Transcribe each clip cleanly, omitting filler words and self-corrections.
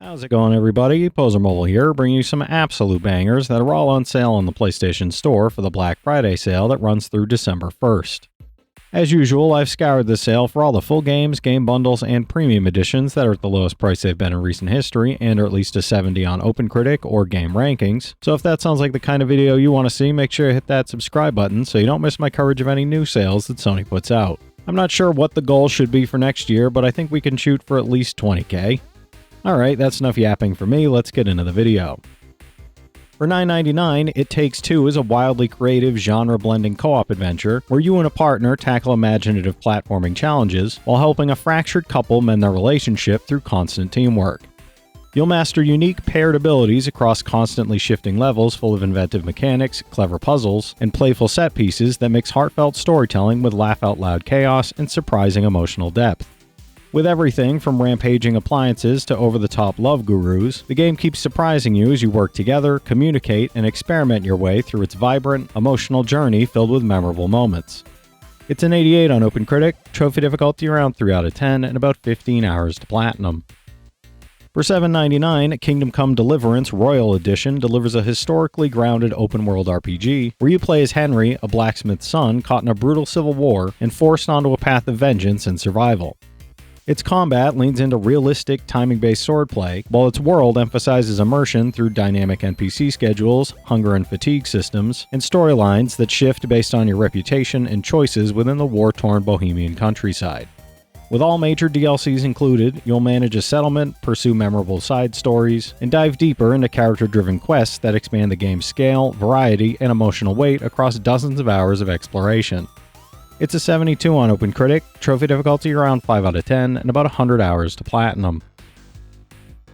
How's it going, everybody? Pozermobil here, bringing you some absolute bangers that are all on sale on the PlayStation Store for the Black Friday sale that runs through December 1st. As usual, I've scoured the sale for all the full games, game bundles, and premium editions that are at the lowest price they've been in recent history, and are at least a 70 on OpenCritic or Game Rankings. So if that sounds like the kind of video you want to see, make sure to hit that subscribe button so you don't miss my coverage of any new sales that Sony puts out. I'm not sure what the goal should be for next year, but I think we can shoot for at least 20k. Alright, that's enough yapping for me, let's get into the video. For $9.99, It Takes Two is a wildly creative, genre-blending co-op adventure where you and a partner tackle imaginative platforming challenges while helping a fractured couple mend their relationship through constant teamwork. You'll master unique paired abilities across constantly shifting levels full of inventive mechanics, clever puzzles, and playful set pieces that mix heartfelt storytelling with laugh-out-loud chaos and surprising emotional depth. With everything from rampaging appliances to over-the-top love gurus, the game keeps surprising you as you work together, communicate, and experiment your way through its vibrant, emotional journey filled with memorable moments. It's an 88 on OpenCritic, trophy difficulty around 3 out of 10, and about 15 hours to platinum. For $7.99, Kingdom Come Deliverance Royal Edition delivers a historically grounded open-world RPG where you play as Henry, a blacksmith's son caught in a brutal civil war and forced onto a path of vengeance and survival. Its combat leans into realistic, timing-based swordplay, while its world emphasizes immersion through dynamic NPC schedules, hunger and fatigue systems, and storylines that shift based on your reputation and choices within the war-torn Bohemian countryside. With all major DLCs included, you'll manage a settlement, pursue memorable side stories, and dive deeper into character-driven quests that expand the game's scale, variety, and emotional weight across dozens of hours of exploration. It's a 72 on OpenCritic, trophy difficulty around 5 out of 10, and about 100 hours to platinum.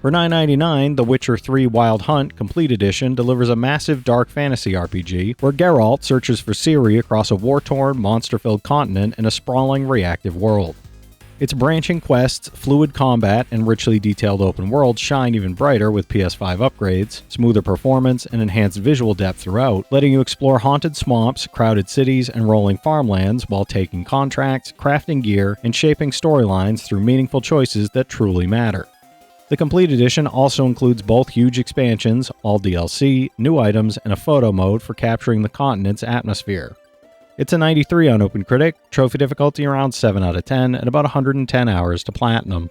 For $9.99, The Witcher 3 Wild Hunt Complete Edition delivers a massive dark fantasy RPG where Geralt searches for Ciri across a war-torn, monster-filled continent in a sprawling, reactive world. Its branching quests, fluid combat, and richly detailed open world shine even brighter with PS5 upgrades, smoother performance, and enhanced visual depth throughout, letting you explore haunted swamps, crowded cities, and rolling farmlands while taking contracts, crafting gear, and shaping storylines through meaningful choices that truly matter. The Complete Edition also includes both huge expansions, all DLC, new items, and a photo mode for capturing the continent's atmosphere. It's a 93 on OpenCritic, trophy difficulty around 7 out of 10, and about 110 hours to platinum.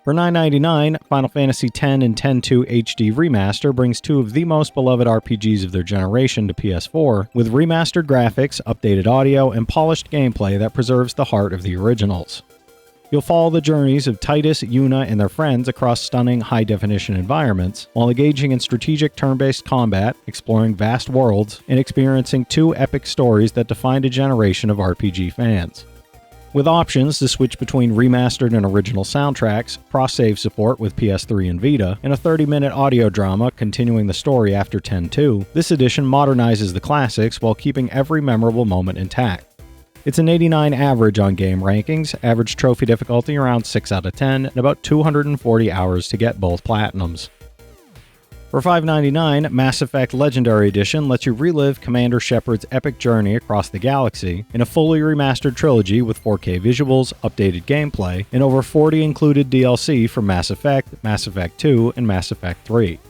For $9.99, Final Fantasy X and X-2 HD Remaster brings two of the most beloved RPGs of their generation to PS4, with remastered graphics, updated audio, and polished gameplay that preserves the heart of the originals. You'll follow the journeys of Titus, Yuna, and their friends across stunning, high-definition environments, while engaging in strategic turn-based combat, exploring vast worlds, and experiencing two epic stories that defined a generation of RPG fans. With options to switch between remastered and original soundtracks, cross-save support with PS3 and Vita, and a 30-minute audio drama continuing the story after X-2, this edition modernizes the classics while keeping every memorable moment intact. It's an 89 average on Game Rankings, average trophy difficulty around 6 out of 10, and about 240 hours to get both platinums. For $5.99, Mass Effect Legendary Edition lets you relive Commander Shepard's epic journey across the galaxy in a fully remastered trilogy with 4K visuals, updated gameplay, and over 40 included DLC for Mass Effect, Mass Effect 2, and Mass Effect 3.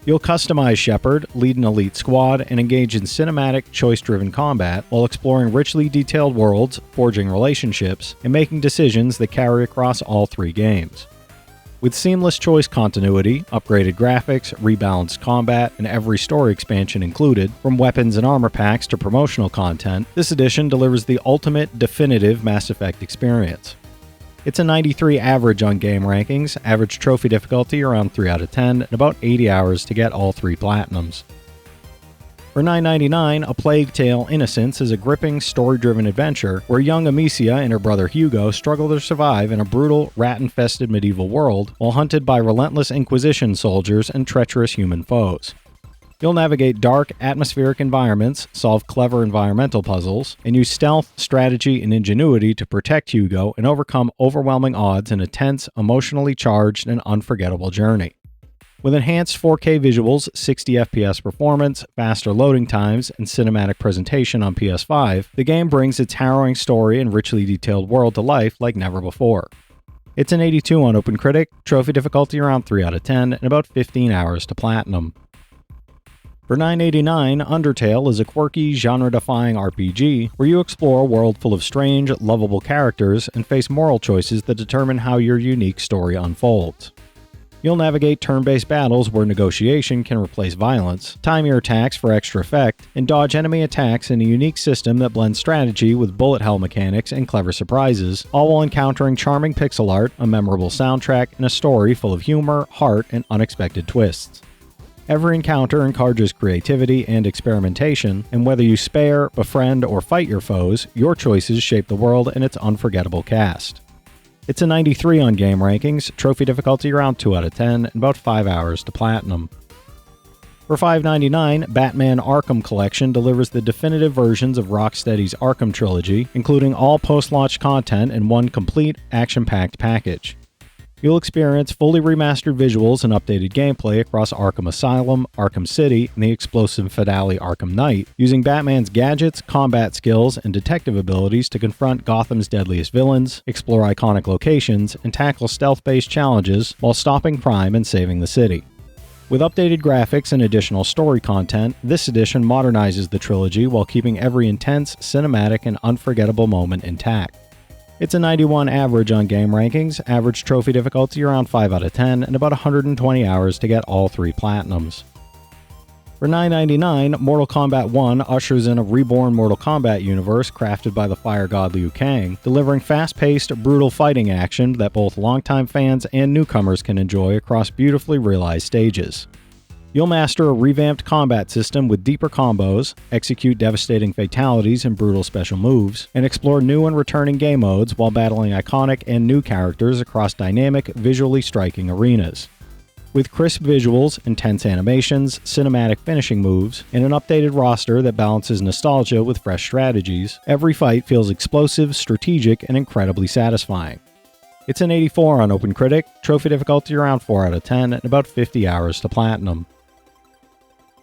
You'll customize Shepard, lead an elite squad, and engage in cinematic, choice-driven combat while exploring richly detailed worlds, forging relationships, and making decisions that carry across all three games. With seamless choice continuity, upgraded graphics, rebalanced combat, and every story expansion included, from weapons and armor packs to promotional content, this edition delivers the ultimate, definitive Mass Effect experience. It's a 93 average on Game Rankings, average trophy difficulty around 3 out of 10, and about 80 hours to get all three platinums. For $9.99, A Plague Tale: Innocence is a gripping, story-driven adventure where young Amicia and her brother Hugo struggle to survive in a brutal, rat-infested medieval world while hunted by relentless Inquisition soldiers and treacherous human foes. You'll navigate dark, atmospheric environments, solve clever environmental puzzles, and use stealth, strategy, and ingenuity to protect Hugo and overcome overwhelming odds in a tense, emotionally charged, and unforgettable journey. With enhanced 4K visuals, 60 FPS performance, faster loading times, and cinematic presentation on PS5, the game brings its harrowing story and richly detailed world to life like never before. It's an 82 on OpenCritic, trophy difficulty around 3 out of 10, and about 15 hours to platinum. For $9.89, Undertale is a quirky, genre-defying RPG where you explore a world full of strange, lovable characters and face moral choices that determine how your unique story unfolds. You'll navigate turn-based battles where negotiation can replace violence, time your attacks for extra effect, and dodge enemy attacks in a unique system that blends strategy with bullet hell mechanics and clever surprises, all while encountering charming pixel art, a memorable soundtrack, and a story full of humor, heart, and unexpected twists. Every encounter encourages creativity and experimentation, and whether you spare, befriend, or fight your foes, your choices shape the world and its unforgettable cast. It's a 93 on game rankings, trophy difficulty around 2 out of 10, and about 5 hours to platinum. For $5.99, Batman Arkham Collection delivers the definitive versions of Rocksteady's Arkham Trilogy, including all post-launch content in one complete, action-packed package. You'll experience fully remastered visuals and updated gameplay across Arkham Asylum, Arkham City, and the explosive finale Arkham Knight, using Batman's gadgets, combat skills, and detective abilities to confront Gotham's deadliest villains, explore iconic locations, and tackle stealth-based challenges while stopping crime and saving the city. With updated graphics and additional story content, this edition modernizes the trilogy while keeping every intense, cinematic, and unforgettable moment intact. It's a 91 average on game rankings, average trophy difficulty around 5 out of 10, and about 120 hours to get all 3 platinums. For $9.99, Mortal Kombat 1 ushers in a reborn Mortal Kombat universe crafted by the fire god Liu Kang, delivering fast-paced, brutal fighting action that both longtime fans and newcomers can enjoy across beautifully realized stages. You'll master a revamped combat system with deeper combos, execute devastating fatalities and brutal special moves, and explore new and returning game modes while battling iconic and new characters across dynamic, visually striking arenas. With crisp visuals, intense animations, cinematic finishing moves, and an updated roster that balances nostalgia with fresh strategies, every fight feels explosive, strategic, and incredibly satisfying. It's an 84 on OpenCritic, trophy difficulty around 4 out of 10, and about 50 hours to platinum.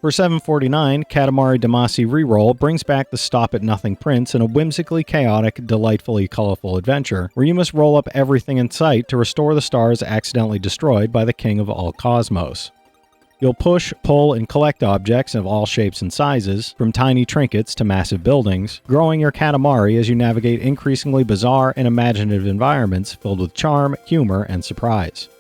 For $7.49, Katamari Damacy Reroll brings back the stop-at-nothing prince in a whimsically chaotic, delightfully colorful adventure where you must roll up everything in sight to restore the stars accidentally destroyed by the king of all cosmos. You'll push, pull, and collect objects of all shapes and sizes, from tiny trinkets to massive buildings, growing your Katamari as you navigate increasingly bizarre and imaginative environments filled with charm, humor, and surprise.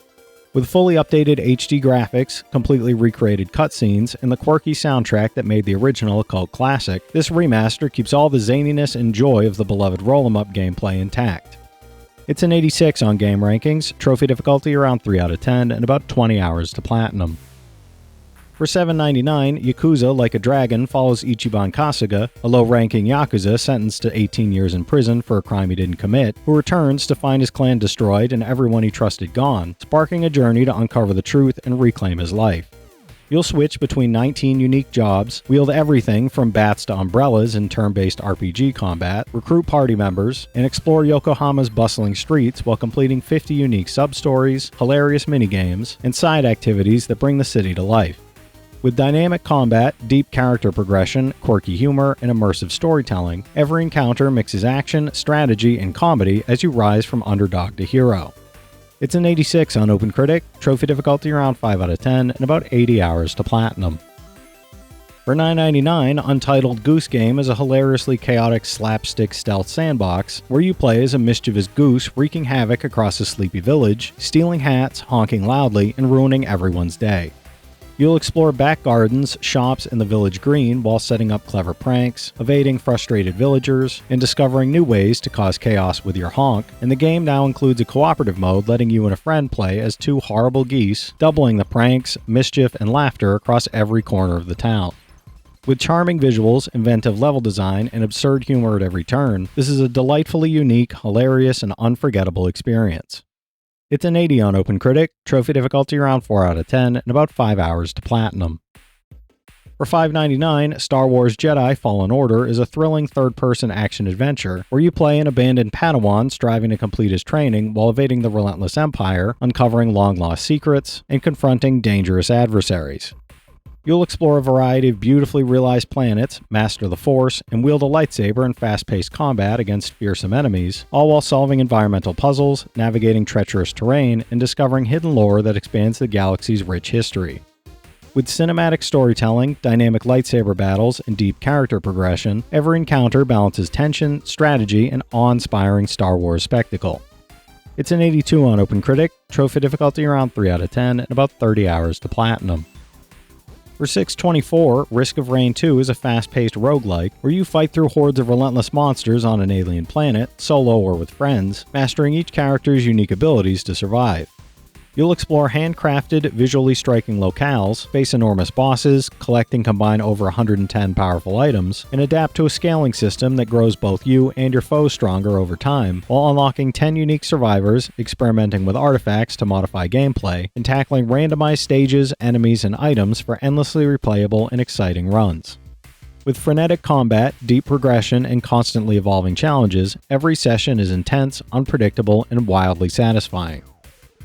With fully updated HD graphics, completely recreated cutscenes, and the quirky soundtrack that made the original a cult classic, this remaster keeps all the zaniness and joy of the beloved roll-em-up gameplay intact. It's an 86 on game rankings, trophy difficulty around 3 out of 10, and about 20 hours to platinum. For $7.99, Yakuza Like a Dragon follows Ichiban Kasuga, a low-ranking Yakuza sentenced to 18 years in prison for a crime he didn't commit, who returns to find his clan destroyed and everyone he trusted gone, sparking a journey to uncover the truth and reclaim his life. You'll switch between 19 unique jobs, wield everything from bats to umbrellas in turn-based RPG combat, recruit party members, and explore Yokohama's bustling streets while completing 50 unique sub-stories, hilarious minigames, and side activities that bring the city to life. With dynamic combat, deep character progression, quirky humor, and immersive storytelling, every encounter mixes action, strategy, and comedy as you rise from underdog to hero. It's an 86 on OpenCritic, trophy difficulty around 5 out of 10, and about 80 hours to platinum. For $9.99, Untitled Goose Game is a hilariously chaotic slapstick stealth sandbox where you play as a mischievous goose wreaking havoc across a sleepy village, stealing hats, honking loudly, and ruining everyone's day. You'll explore back gardens, shops, and the village green while setting up clever pranks, evading frustrated villagers, and discovering new ways to cause chaos with your honk, and the game now includes a cooperative mode letting you and a friend play as 2 horrible geese, doubling the pranks, mischief, and laughter across every corner of the town. With charming visuals, inventive level design, and absurd humor at every turn, this is a delightfully unique, hilarious, and unforgettable experience. It's an 80 on OpenCritic, trophy difficulty around 4 out of 10, and about 5 hours to platinum. For $5.99, Star Wars Jedi Fallen Order is a thrilling third-person action-adventure where you play an abandoned Padawan striving to complete his training while evading the relentless Empire, uncovering long-lost secrets, and confronting dangerous adversaries. You'll explore a variety of beautifully realized planets, master the Force, and wield a lightsaber in fast-paced combat against fearsome enemies, all while solving environmental puzzles, navigating treacherous terrain, and discovering hidden lore that expands the galaxy's rich history. With cinematic storytelling, dynamic lightsaber battles, and deep character progression, every encounter balances tension, strategy, and awe-inspiring Star Wars spectacle. It's an 82 on OpenCritic, trophy difficulty around 3 out of 10, and about 30 hours to platinum. For $6.24, Risk of Rain 2 is a fast-paced roguelike where you fight through hordes of relentless monsters on an alien planet, solo or with friends, mastering each character's unique abilities to survive. You'll explore handcrafted, visually striking locales, face enormous bosses, collect and combine over 110 powerful items, and adapt to a scaling system that grows both you and your foes stronger over time, while unlocking 10 unique survivors, experimenting with artifacts to modify gameplay, and tackling randomized stages, enemies, and items for endlessly replayable and exciting runs. With frenetic combat, deep progression, and constantly evolving challenges, every session is intense, unpredictable, and wildly satisfying.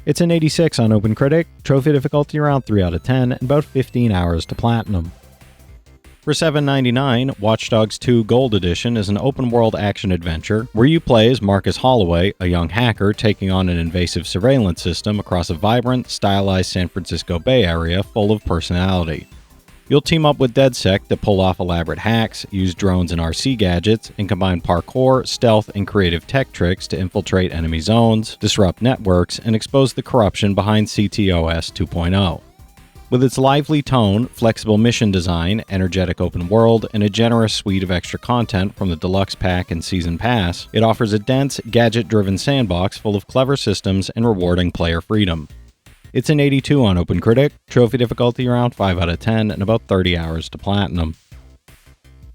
It's an 86 on OpenCritic, trophy difficulty around 3 out of 10, and about 15 hours to platinum. For $7.99, Watch Dogs 2 Gold Edition is an open-world action-adventure where you play as Marcus Holloway, a young hacker taking on an invasive surveillance system across a vibrant, stylized San Francisco Bay Area full of personality. You'll team up with DedSec to pull off elaborate hacks, use drones and RC gadgets, and combine parkour, stealth, and creative tech tricks to infiltrate enemy zones, disrupt networks, and expose the corruption behind CTOS 2.0. With its lively tone, flexible mission design, energetic open world, and a generous suite of extra content from the Deluxe Pack and Season Pass, it offers a dense, gadget-driven sandbox full of clever systems and rewarding player freedom. It's an 82 on OpenCritic, trophy difficulty around 5 out of 10, and about 30 hours to platinum.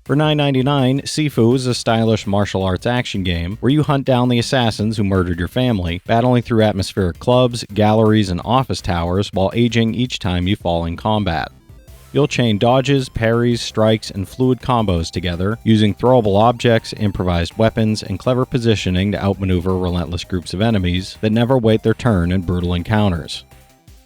For $9.99, Sifu is a stylish martial arts action game where you hunt down the assassins who murdered your family, battling through atmospheric clubs, galleries, and office towers while aging each time you fall in combat. You'll chain dodges, parries, strikes, and fluid combos together, using throwable objects, improvised weapons, and clever positioning to outmaneuver relentless groups of enemies that never wait their turn in brutal encounters.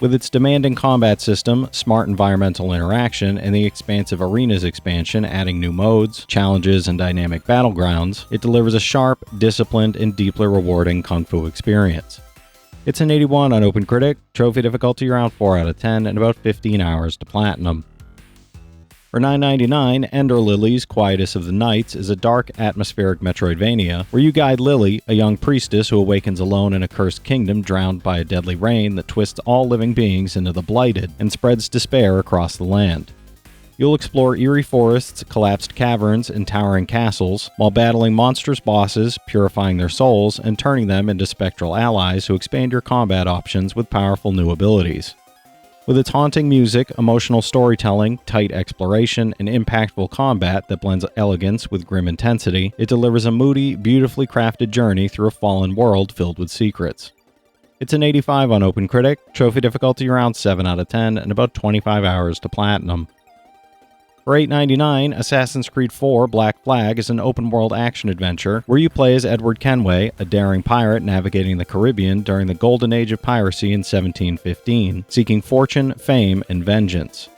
With its demanding combat system, smart environmental interaction, and the expansive Arenas expansion adding new modes, challenges, and dynamic battlegrounds, it delivers a sharp, disciplined, and deeply rewarding kung fu experience. It's an 81 on OpenCritic, trophy difficulty around 4 out of 10, and about 15 hours to platinum. For $9.99, Ender Lilies, Quietus of the Nights is a dark, atmospheric Metroidvania where you guide Lily, a young priestess who awakens alone in a cursed kingdom drowned by a deadly rain that twists all living beings into the Blighted and spreads despair across the land. You'll explore eerie forests, collapsed caverns, and towering castles, while battling monstrous bosses, purifying their souls, and turning them into spectral allies who expand your combat options with powerful new abilities. With its haunting music, emotional storytelling, tight exploration, and impactful combat that blends elegance with grim intensity, it delivers a moody, beautifully crafted journey through a fallen world filled with secrets. It's an 85 on OpenCritic, trophy difficulty around 7 out of 10, and about 25 hours to platinum. For $8.99, Assassin's Creed IV Black Flag is an open-world action-adventure where you play as Edward Kenway, a daring pirate navigating the Caribbean during the golden age of piracy in 1715, seeking fortune, fame, and vengeance.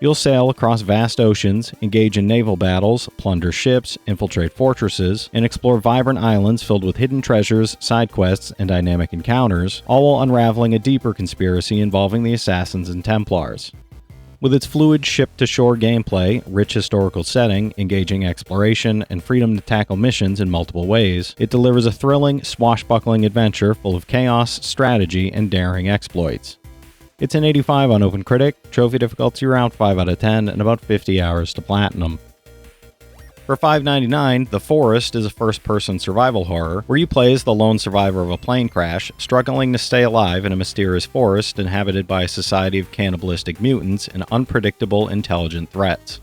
You'll sail across vast oceans, engage in naval battles, plunder ships, infiltrate fortresses, and explore vibrant islands filled with hidden treasures, side quests, and dynamic encounters, all while unraveling a deeper conspiracy involving the Assassins and Templars. With its fluid ship-to-shore gameplay, rich historical setting, engaging exploration, and freedom to tackle missions in multiple ways, it delivers a thrilling, swashbuckling adventure full of chaos, strategy, and daring exploits. It's an 85 on OpenCritic, trophy difficulty around 5 out of 10, and about 50 hours to platinum. For $5.99, The Forest is a first-person survival horror where you play as the lone survivor of a plane crash, struggling to stay alive in a mysterious forest inhabited by a society of cannibalistic mutants and unpredictable intelligent threats.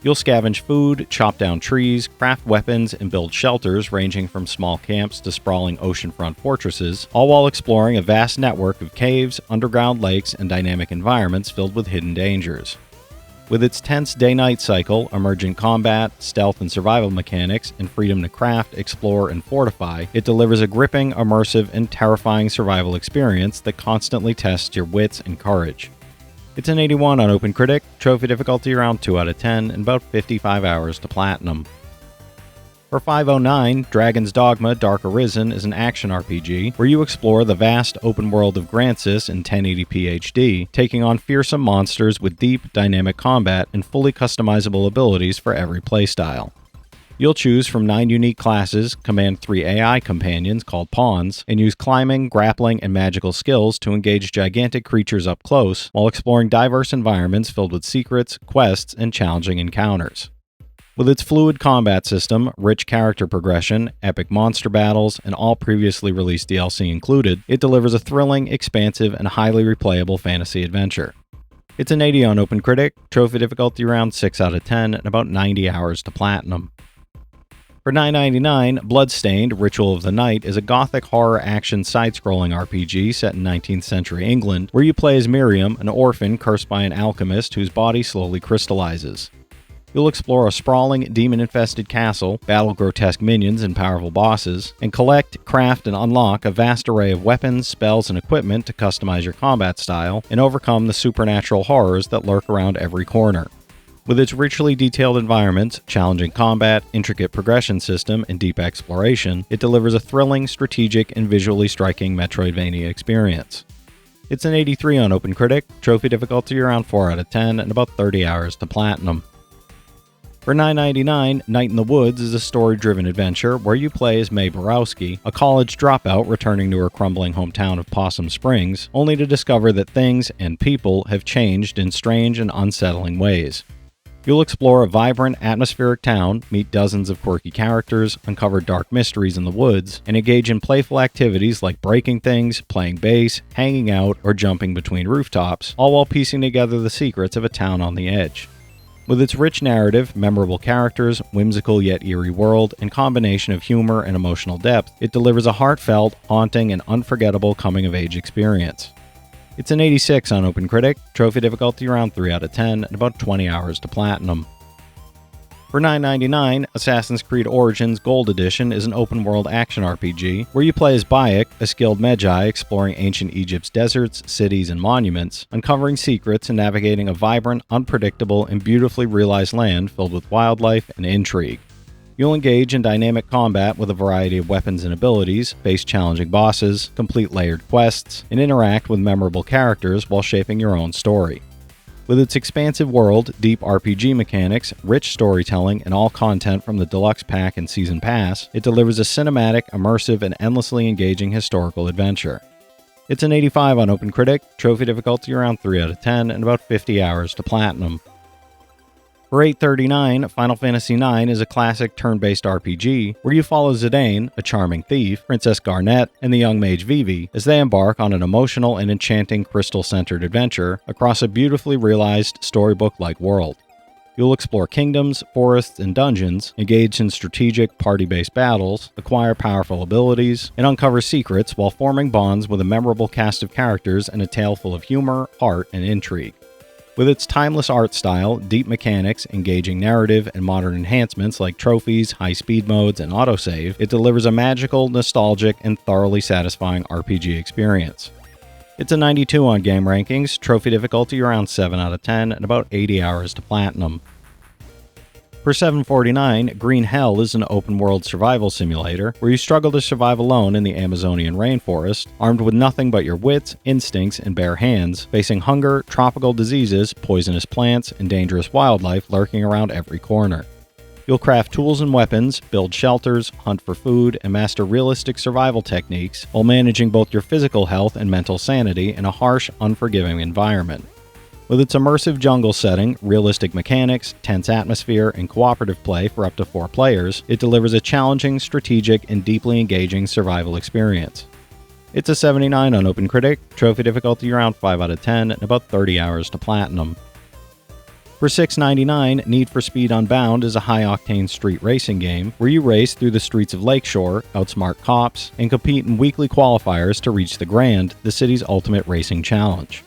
You'll scavenge food, chop down trees, craft weapons, and build shelters ranging from small camps to sprawling oceanfront fortresses, all while exploring a vast network of caves, underground lakes, and dynamic environments filled with hidden dangers. With its tense day-night cycle, emergent combat, stealth and survival mechanics, and freedom to craft, explore, and fortify, it delivers a gripping, immersive, and terrifying survival experience that constantly tests your wits and courage. It's an 81 on OpenCritic, trophy difficulty around 2 out of 10, and about 55 hours to platinum. For 509, Dragon's Dogma Dark Arisen is an action RPG where you explore the vast open world of Grancis in 1080p HD, taking on fearsome monsters with deep, dynamic combat and fully customizable abilities for every playstyle. You'll choose from 9 unique classes, command 3 AI companions called pawns, and use climbing, grappling, and magical skills to engage gigantic creatures up close while exploring diverse environments filled with secrets, quests, and challenging encounters. With its fluid combat system, rich character progression, epic monster battles, and all previously released DLC included, it delivers a thrilling, expansive, and highly replayable fantasy adventure. It's an 80 on OpenCritic, trophy difficulty around 6 out of 10, and about 90 hours to platinum. For $9.99, Bloodstained Ritual of the Night is a gothic horror action side-scrolling RPG set in 19th century England, where you play as Miriam, an orphan cursed by an alchemist whose body slowly crystallizes. You'll explore a sprawling, demon-infested castle, battle grotesque minions and powerful bosses, and collect, craft, and unlock a vast array of weapons, spells, and equipment to customize your combat style and overcome the supernatural horrors that lurk around every corner. With its richly detailed environments, challenging combat, intricate progression system, and deep exploration, it delivers a thrilling, strategic, and visually striking Metroidvania experience. It's an 83 on OpenCritic, trophy difficulty around 4 out of 10, and about 30 hours to platinum. For $9.99, Night in the Woods is a story-driven adventure where you play as Mae Borowski, a college dropout returning to her crumbling hometown of Possum Springs, only to discover that things and people have changed in strange and unsettling ways. You'll explore a vibrant, atmospheric town, meet dozens of quirky characters, uncover dark mysteries in the woods, and engage in playful activities like breaking things, playing bass, hanging out, or jumping between rooftops, all while piecing together the secrets of a town on the edge. With its rich narrative, memorable characters, whimsical yet eerie world, and combination of humor and emotional depth, it delivers a heartfelt, haunting, and unforgettable coming-of-age experience. It's an 86 on OpenCritic, trophy difficulty around 3 out of 10, and about 20 hours to platinum. For $9.99, Assassin's Creed Origins Gold Edition is an open-world action RPG where you play as Bayek, a skilled Magi exploring ancient Egypt's deserts, cities, and monuments, uncovering secrets and navigating a vibrant, unpredictable, and beautifully realized land filled with wildlife and intrigue. You'll engage in dynamic combat with a variety of weapons and abilities, face challenging bosses, complete layered quests, and interact with memorable characters while shaping your own story. With its expansive world, deep RPG mechanics, rich storytelling, and all content from the Deluxe Pack and Season Pass, it delivers a cinematic, immersive, and endlessly engaging historical adventure. It's an 85 on OpenCritic, trophy difficulty around 3 out of 10, and about 50 hours to platinum. For $8.39, Final Fantasy IX is a classic turn-based RPG where you follow Zidane, a charming thief, Princess Garnet, and the young mage Vivi as they embark on an emotional and enchanting crystal-centered adventure across a beautifully realized storybook-like world. You'll explore kingdoms, forests, and dungeons, engage in strategic, party-based battles, acquire powerful abilities, and uncover secrets while forming bonds with a memorable cast of characters and a tale full of humor, heart, and intrigue. With its timeless art style, deep mechanics, engaging narrative, and modern enhancements like trophies, high-speed modes, and autosave, it delivers a magical, nostalgic, and thoroughly satisfying RPG experience. It's a 92 on Game Rankings, trophy difficulty around 7 out of 10, and about 80 hours to platinum. For $7.49, Green Hell is an open-world survival simulator where you struggle to survive alone in the Amazonian rainforest, armed with nothing but your wits, instincts, and bare hands, facing hunger, tropical diseases, poisonous plants, and dangerous wildlife lurking around every corner. You'll craft tools and weapons, build shelters, hunt for food, and master realistic survival techniques while managing both your physical health and mental sanity in a harsh, unforgiving environment. With its immersive jungle setting, realistic mechanics, tense atmosphere, and cooperative play for up to 4 players, it delivers a challenging, strategic, and deeply engaging survival experience. It's a 79 on OpenCritic, trophy difficulty around 5 out of 10, and about 30 hours to platinum. For $6.99, Need for Speed Unbound is a high-octane street racing game where you race through the streets of Lakeshore, outsmart cops, and compete in weekly qualifiers to reach the Grand, the city's ultimate racing challenge.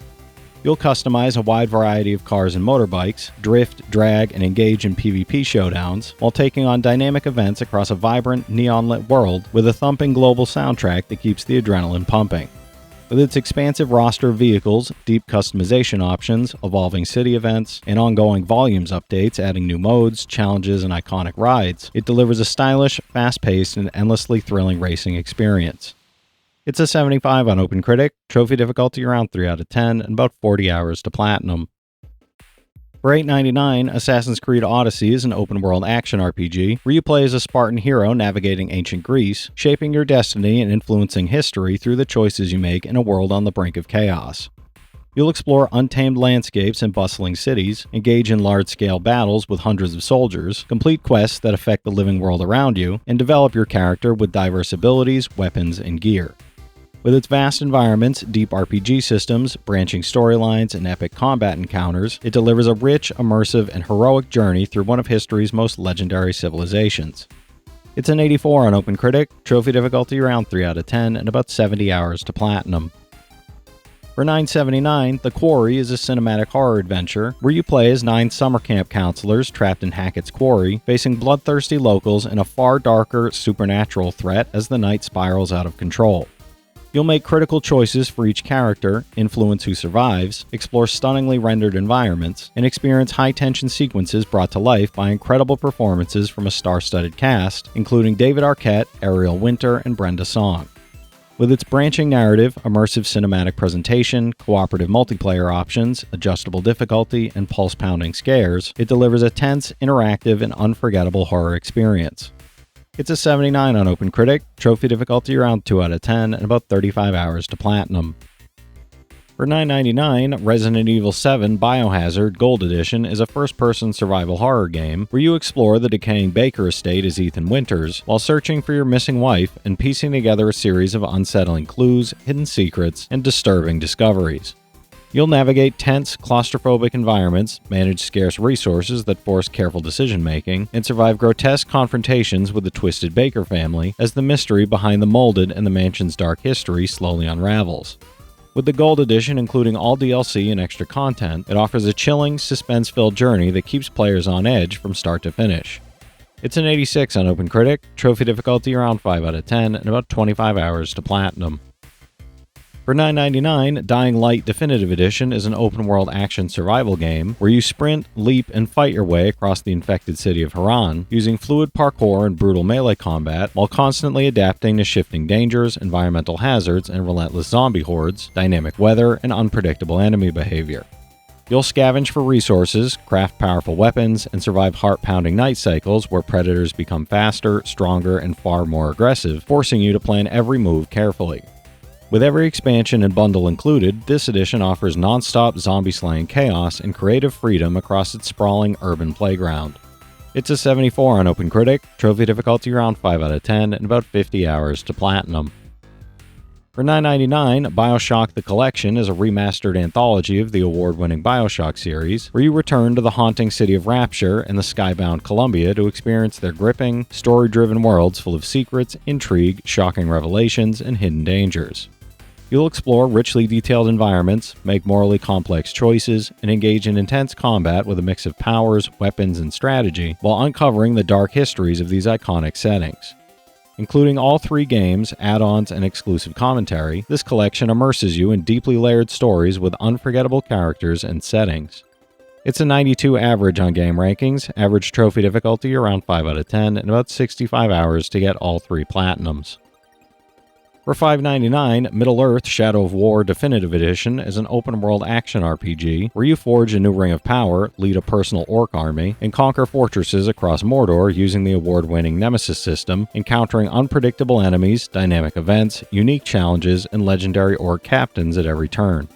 You'll customize a wide variety of cars and motorbikes, drift, drag, and engage in PvP showdowns, while taking on dynamic events across a vibrant, neon-lit world with a thumping global soundtrack that keeps the adrenaline pumping. With its expansive roster of vehicles, deep customization options, evolving city events, and ongoing volumes updates adding new modes, challenges, and iconic rides, it delivers a stylish, fast-paced, and endlessly thrilling racing experience. It's a 75 on OpenCritic, trophy difficulty around 3 out of 10, and about 40 hours to platinum. For $8.99, Assassin's Creed Odyssey is an open-world action RPG where you play as a Spartan hero navigating ancient Greece, shaping your destiny and influencing history through the choices you make in a world on the brink of chaos. You'll explore untamed landscapes and bustling cities, engage in large-scale battles with hundreds of soldiers, complete quests that affect the living world around you, and develop your character with diverse abilities, weapons, and gear. With its vast environments, deep RPG systems, branching storylines, and epic combat encounters, it delivers a rich, immersive, and heroic journey through one of history's most legendary civilizations. It's an 84 on OpenCritic, trophy difficulty around 3 out of 10, and about 70 hours to platinum. For $9.79, The Quarry is a cinematic horror adventure where you play as 9 summer camp counselors trapped in Hackett's Quarry, facing bloodthirsty locals and a far darker, supernatural threat as the night spirals out of control. You'll make critical choices for each character, influence who survives, explore stunningly rendered environments, and experience high-tension sequences brought to life by incredible performances from a star-studded cast, including David Arquette, Ariel Winter, and Brenda Song. With its branching narrative, immersive cinematic presentation, cooperative multiplayer options, adjustable difficulty, and pulse-pounding scares, it delivers a tense, interactive, and unforgettable horror experience. It's a 79 on OpenCritic, trophy difficulty around 2 out of 10, and about 35 hours to platinum. For $9.99, Resident Evil 7 Biohazard Gold Edition is a first-person survival horror game where you explore the decaying Baker estate as Ethan Winters while searching for your missing wife and piecing together a series of unsettling clues, hidden secrets, and disturbing discoveries. You'll navigate tense, claustrophobic environments, manage scarce resources that force careful decision-making, and survive grotesque confrontations with the twisted Baker family as the mystery behind the molded and the mansion's dark history slowly unravels. With the Gold Edition including all DLC and extra content, it offers a chilling, suspense-filled journey that keeps players on edge from start to finish. It's an 86 on OpenCritic, trophy difficulty around 5 out of 10, and about 25 hours to platinum. For $9.99, Dying Light Definitive Edition is an open-world action survival game where you sprint, leap, and fight your way across the infected city of Haran, using fluid parkour and brutal melee combat while constantly adapting to shifting dangers, environmental hazards, and relentless zombie hordes, dynamic weather, and unpredictable enemy behavior. You'll scavenge for resources, craft powerful weapons, and survive heart-pounding night cycles where predators become faster, stronger, and far more aggressive, forcing you to plan every move carefully. With every expansion and bundle included, this edition offers non-stop zombie-slaying chaos and creative freedom across its sprawling urban playground. It's a 74 on OpenCritic, trophy difficulty around 5 out of 10, and about 50 hours to platinum. For $9.99, BioShock The Collection is a remastered anthology of the award-winning BioShock series, where you return to the haunting city of Rapture and the skybound Columbia to experience their gripping, story-driven worlds full of secrets, intrigue, shocking revelations, and hidden dangers. You'll explore richly detailed environments, make morally complex choices, and engage in intense combat with a mix of powers, weapons, and strategy, while uncovering the dark histories of these iconic settings. Including all 3 games, add-ons, and exclusive commentary, this collection immerses you in deeply layered stories with unforgettable characters and settings. It's a 92 average on game rankings, average trophy difficulty around 5 out of 10, and about 65 hours to get all 3 platinums. For $5.99, Middle-earth Shadow of War Definitive Edition is an open-world action RPG where you forge a new ring of power, lead a personal orc army, and conquer fortresses across Mordor using the award-winning Nemesis system, encountering unpredictable enemies, dynamic events, unique challenges, and legendary orc captains at every turn.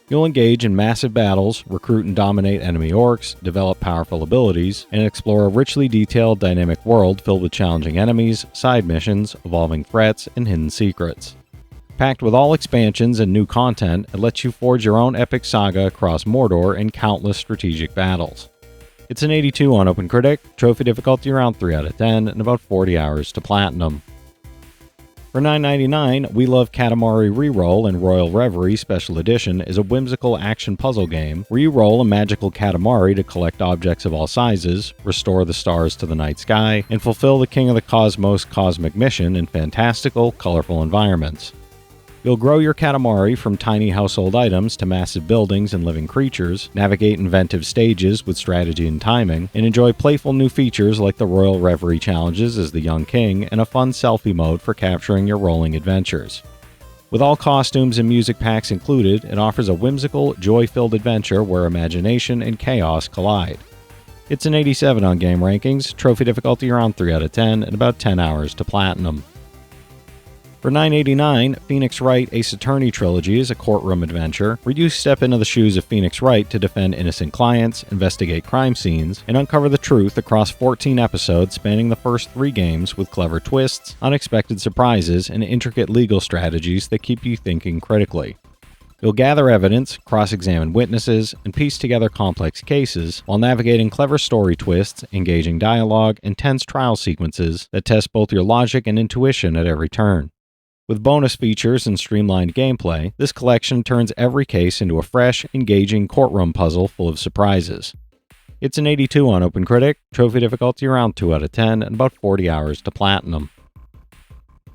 You'll engage in massive battles, recruit and dominate enemy orcs, develop powerful abilities, and explore a richly detailed, dynamic world filled with challenging enemies, side missions, evolving threats, and hidden secrets. Packed with all expansions and new content, it lets you forge your own epic saga across Mordor in countless strategic battles. It's an 82 on OpenCritic, trophy difficulty around 3 out of 10, and about 40 hours to platinum. For $9.99, We Love Katamari Reroll and Royal Reverie Special Edition is a whimsical action puzzle game where you roll a magical Katamari to collect objects of all sizes, restore the stars to the night sky, and fulfill the King of the Cosmos cosmic mission in fantastical, colorful environments. You'll grow your Katamari from tiny household items to massive buildings and living creatures, navigate inventive stages with strategy and timing, and enjoy playful new features like the Royal Reverie challenges as the Young King and a fun selfie mode for capturing your rolling adventures. With all costumes and music packs included, it offers a whimsical, joy-filled adventure where imagination and chaos collide. It's an 87 on game rankings, trophy difficulty around 3 out of 10, and about 10 hours to platinum. For $9.89, Phoenix Wright Ace Attorney Trilogy is a courtroom adventure where you step into the shoes of Phoenix Wright to defend innocent clients, investigate crime scenes, and uncover the truth across 14 episodes spanning the first 3 games with clever twists, unexpected surprises, and intricate legal strategies that keep you thinking critically. You'll gather evidence, cross-examine witnesses, and piece together complex cases while navigating clever story twists, engaging dialogue, and tense trial sequences that test both your logic and intuition at every turn. With bonus features and streamlined gameplay, this collection turns every case into a fresh, engaging courtroom puzzle full of surprises. It's an 82 on OpenCritic, trophy difficulty around 2 out of 10, and about 40 hours to platinum.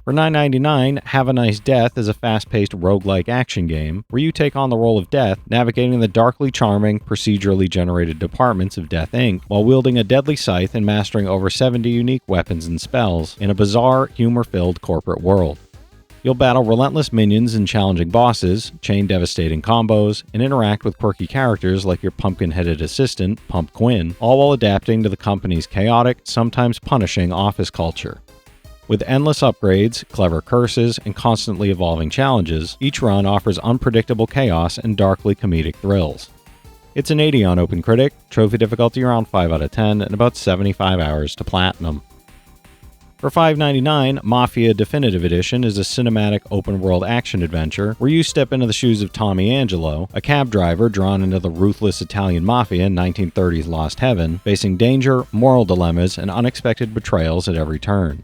For $9.99, Have a Nice Death is a fast-paced roguelike action game where you take on the role of Death, navigating the darkly charming, procedurally generated departments of Death Inc., while wielding a deadly scythe and mastering over 70 unique weapons and spells in a bizarre, humor-filled corporate world. You'll battle relentless minions and challenging bosses, chain devastating combos, and interact with quirky characters like your pumpkin-headed assistant, Pump Quinn, all while adapting to the company's chaotic, sometimes punishing office culture. With endless upgrades, clever curses, and constantly evolving challenges, each run offers unpredictable chaos and darkly comedic thrills. It's an 80 on OpenCritic, trophy difficulty around 5 out of 10, and about 75 hours to platinum. For $5.99, Mafia Definitive Edition is a cinematic open-world action-adventure where you step into the shoes of Tommy Angelo, a cab driver drawn into the ruthless Italian mafia in 1930s Lost Heaven, facing danger, moral dilemmas, and unexpected betrayals at every turn.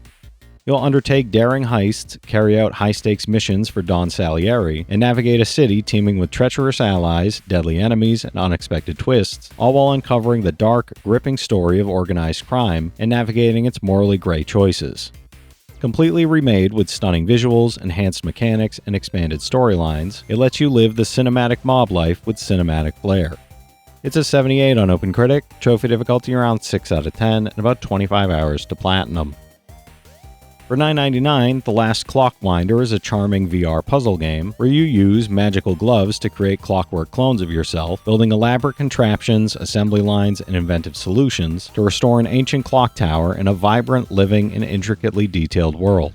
You'll undertake daring heists, carry out high-stakes missions for Don Salieri, and navigate a city teeming with treacherous allies, deadly enemies, and unexpected twists, all while uncovering the dark, gripping story of organized crime and navigating its morally gray choices. Completely remade with stunning visuals, enhanced mechanics, and expanded storylines, it lets you live the cinematic mob life with cinematic flair. It's a 78 on OpenCritic, trophy difficulty around 6 out of 10, and about 25 hours to platinum. For $9.99, The Last Clockwinder is a charming VR puzzle game where you use magical gloves to create clockwork clones of yourself, building elaborate contraptions, assembly lines, and inventive solutions to restore an ancient clock tower in a vibrant, living, and intricately detailed world.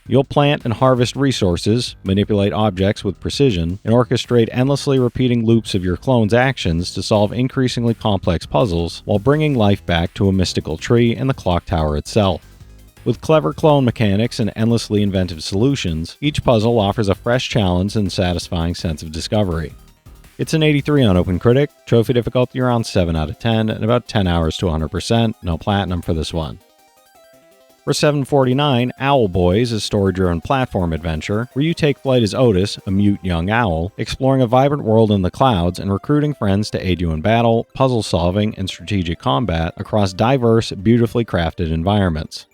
You'll plant and harvest resources, manipulate objects with precision, and orchestrate endlessly repeating loops of your clone's actions to solve increasingly complex puzzles while bringing life back to a mystical tree and the clock tower itself. With clever clone mechanics and endlessly inventive solutions, each puzzle offers a fresh challenge and satisfying sense of discovery. It's an 83 on OpenCritic, trophy difficulty around 7 out of 10, and about 10 hours to 100%, no platinum for this one. For $7.49, Owlboy is a story-driven platform adventure where you take flight as Otis, a mute young owl, exploring a vibrant world in the clouds and recruiting friends to aid you in battle, puzzle solving, and strategic combat across diverse, beautifully crafted environments.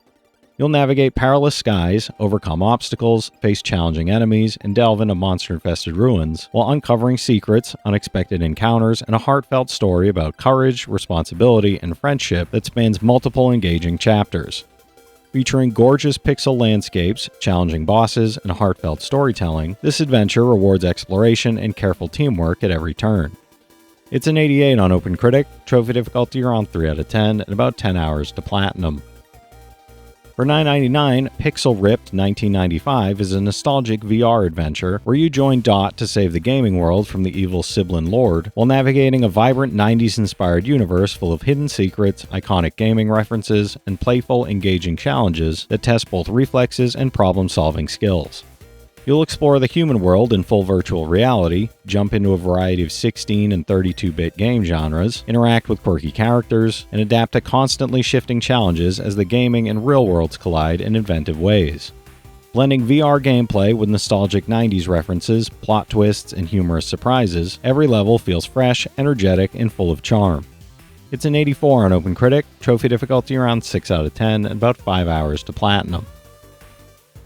You'll navigate perilous skies, overcome obstacles, face challenging enemies, and delve into monster-infested ruins, while uncovering secrets, unexpected encounters, and a heartfelt story about courage, responsibility, and friendship that spans multiple engaging chapters. Featuring gorgeous pixel landscapes, challenging bosses, and heartfelt storytelling, this adventure rewards exploration and careful teamwork at every turn. It's an 88 on OpenCritic, trophy difficulty around 3 out of 10, and about 10 hours to platinum. For $9.99, Pixel Ripped 1995 is a nostalgic VR adventure where you join Dot to save the gaming world from the evil Siblin Lord while navigating a vibrant 90s-inspired universe full of hidden secrets, iconic gaming references, and playful, engaging challenges that test both reflexes and problem-solving skills. You'll explore the human world in full virtual reality, jump into a variety of 16 and 32-bit game genres, interact with quirky characters, and adapt to constantly shifting challenges as the gaming and real worlds collide in inventive ways. Blending VR gameplay with nostalgic 90s references, plot twists, and humorous surprises, every level feels fresh, energetic, and full of charm. It's an 84 on OpenCritic, trophy difficulty around 6 out of 10, and about 5 hours to platinum.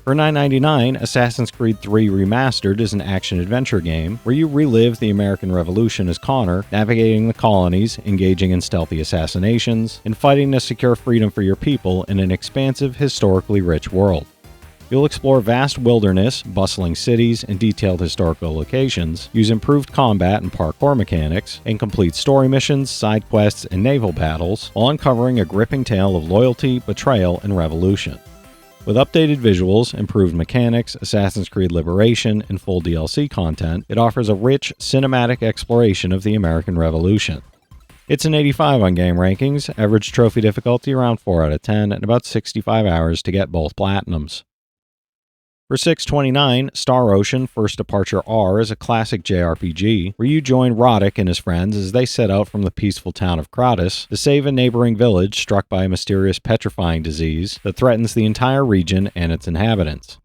For $9.99, Assassin's Creed 3 Remastered is an action-adventure game where you relive the American Revolution as Connor, navigating the colonies, engaging in stealthy assassinations, and fighting to secure freedom for your people in an expansive, historically rich world. You'll explore vast wilderness, bustling cities, and detailed historical locations, use improved combat and parkour mechanics, and complete story missions, side quests, and naval battles, while uncovering a gripping tale of loyalty, betrayal, and revolution. With updated visuals, improved mechanics, Assassin's Creed Liberation, and full DLC content, it offers a rich, cinematic exploration of the American Revolution. It's an 85 on Game Rankings, average trophy difficulty around 4 out of 10, and about 65 hours to get both platinums. For $6.29, Star Ocean First Departure R is a classic JRPG where you join Roddick and his friends as they set out from the peaceful town of Kratos to save a neighboring village struck by a mysterious petrifying disease that threatens the entire region and its inhabitants.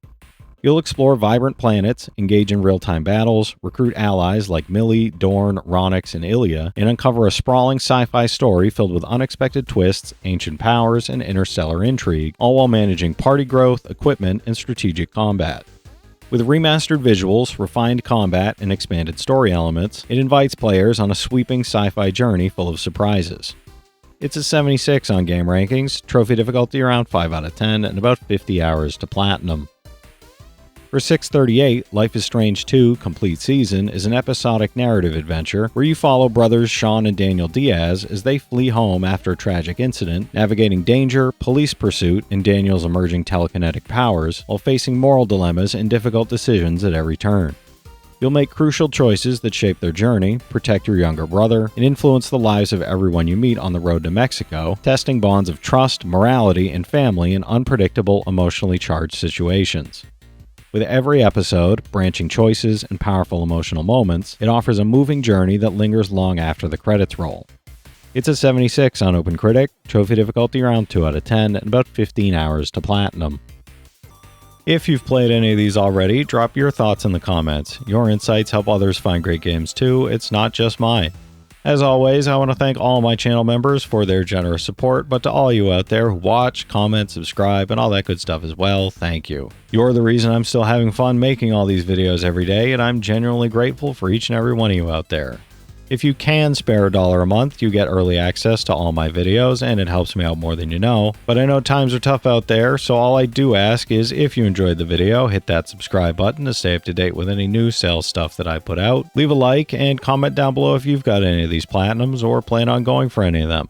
You'll explore vibrant planets, engage in real-time battles, recruit allies like Millie, Dorn, Ronix, and Ilya, and uncover a sprawling sci-fi story filled with unexpected twists, ancient powers, and interstellar intrigue, all while managing party growth, equipment, and strategic combat. With remastered visuals, refined combat, and expanded story elements, it invites players on a sweeping sci-fi journey full of surprises. It's a 76 on Game Rankings, trophy difficulty around 5 out of 10, and about 50 hours to platinum. For $6.38, Life is Strange 2 Complete Season is an episodic narrative adventure where you follow brothers Sean and Daniel Diaz as they flee home after a tragic incident, navigating danger, police pursuit, and Daniel's emerging telekinetic powers, while facing moral dilemmas and difficult decisions at every turn. You'll make crucial choices that shape their journey, protect your younger brother, and influence the lives of everyone you meet on the road to Mexico, testing bonds of trust, morality, and family in unpredictable, emotionally charged situations. With every episode, branching choices, and powerful emotional moments, it offers a moving journey that lingers long after the credits roll. It's a 76 on OpenCritic, trophy difficulty around 2 out of 10, and about 15 hours to platinum. If you've played any of these already, drop your thoughts in the comments. Your insights help others find great games too, it's not just mine. As always, I want to thank all my channel members for their generous support, but to all you out there who watch, comment, subscribe, and all that good stuff as well, thank you. You're the reason I'm still having fun making all these videos every day, and I'm genuinely grateful for each and every one of you out there. If you can spare $1 a month, you get early access to all my videos, and it helps me out more than you know. But I know times are tough out there, so all I do ask is if you enjoyed the video, hit that subscribe button to stay up to date with any new sales stuff that I put out. Leave a like and comment down below if you've got any of these platinums or plan on going for any of them.